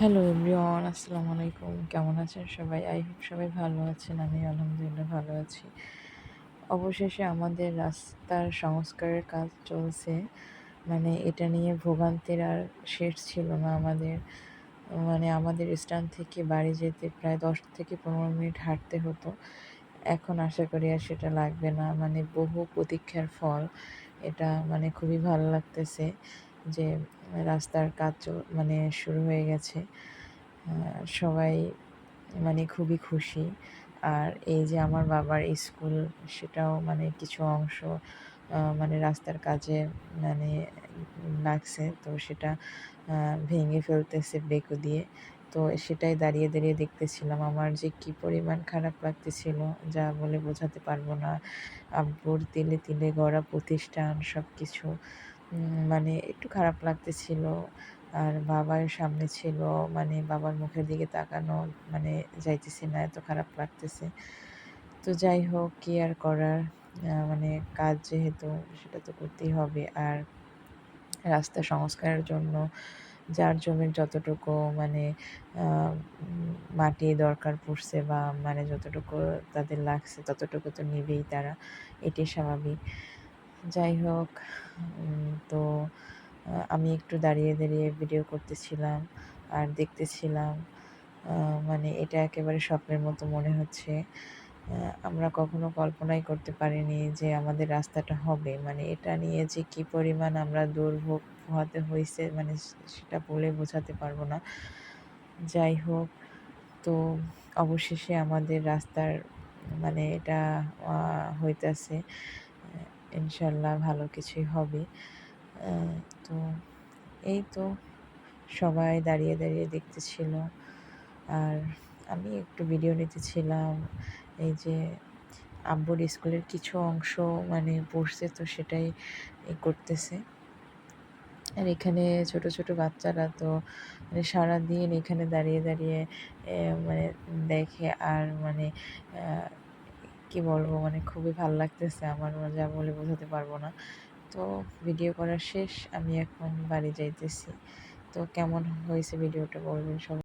Hello everyone, আসসালামু আলাইকুম। কেমন আছেন সবাই? আই হোপ সবাই ভালো আছেন। আমি আলহামদুলিল্লাহ ভালো আছি। অবশেষে আমাদের রাস্তার সংস্কারের কাজ চলছে। মানে এটা নিয়ে ভোগান্তির আর শেষ ছিল না আমাদের। মানে আমাদের স্ট্যান্ড থেকে বাড়ি যেতে প্রায় ১০ থেকে ১৫ মিনিট হাঁটতে হতো। এখন আশা করি আর সেটা লাগবে না। মানে বহু প্রতীক্ষার ফল। এটা মানে খুবই ভালো লাগতেছে যে রাস্তার কাজ মানে শুরু হয়ে গেছে। সবাই মানে খুবই খুশি। আর এই যে আমার বাবার স্কুল, সেটাও মানে কিছু অংশ মানে রাস্তার কাজে মানে লাগছে। তো সেটা ভেঙে ফেলতেছে বেকু দিয়ে। তো সেটাই দাঁড়িয়ে, দাঁড়িয়ে দেখতেছিলাম। আমার যে কি পরিমাণ খারাপ লাগতেছিল, যা বলে বোঝাতে পারব না। আব্বুর তিলে, তিলে গড়া প্রতিষ্ঠান সবকিছু মানে একটু খারাপ লাগতেছিল। আর বাবার সামনে ছিল, মানে বাবার মুখের দিকে তাকানো মানে যাইতেছে না, এত খারাপ লাগতেছে। তো যাই হোক, কি আর করার, মানে কাজ যেহেতু সেটা তো করতেই হবে। আর রাস্তা সংস্কারের জন্য যার জমির যতটুকু মানে আ মাটি দরকার পড়ছে বা মানে যতটুকু তাদের লাগছে ততটুকু তো নিবেই তারা। এটাই স্বাভাবিক। যাই হোক, তো আমি একটু দাঁড়িয়ে, দাঁড়িয়ে ভিডিও করতেছিলাম আর দেখতেছিলাম। আ মানে এটা একেবারে স্বপ্নের মতো মনে হচ্ছে। আমরা কখনো কল্পনাই করতে পারিনি যে আমাদের রাস্তাটা হবে। মানে এটা নিয়ে যে কি পরিমাণ আমরা দুর্ভোগ পোহাতে হইছে, মানে সেটা বলে বোঝাতে পারব না। যাই হোক, তো অবশেষে আমাদের রাস্তার মানে এটা আ হইতাছে। ইনশাআল্লাহ ভালো কিছুই হবে। আ তো এই তো সবাই দাঁড়িয়ে, দাঁড়িয়ে দেখতেছিল। আর আমি একটু ভিডিও নিতেছিলাম। এই যে আব্বুর স্কুলের কিছু অংশ মানে পড়ছে, তো সেটাই করতেছে। আর এখানে ছোট, ছোট বাচ্চারা তো মানে সারাদিন এখানে দাঁড়িয়ে, দাঁড়িয়ে মানে দেখে আর মানে আ কি বলবো, মানে খুবই ভাল লাগতেছে আমার, যা বলে বোঝাতে পারবো না। তো ভিডিও করা শেষ। আমি এখন বাড়ি যাইতেছি। তো কেমন হয়েছে ভিডিওটা বলবেন সবাই।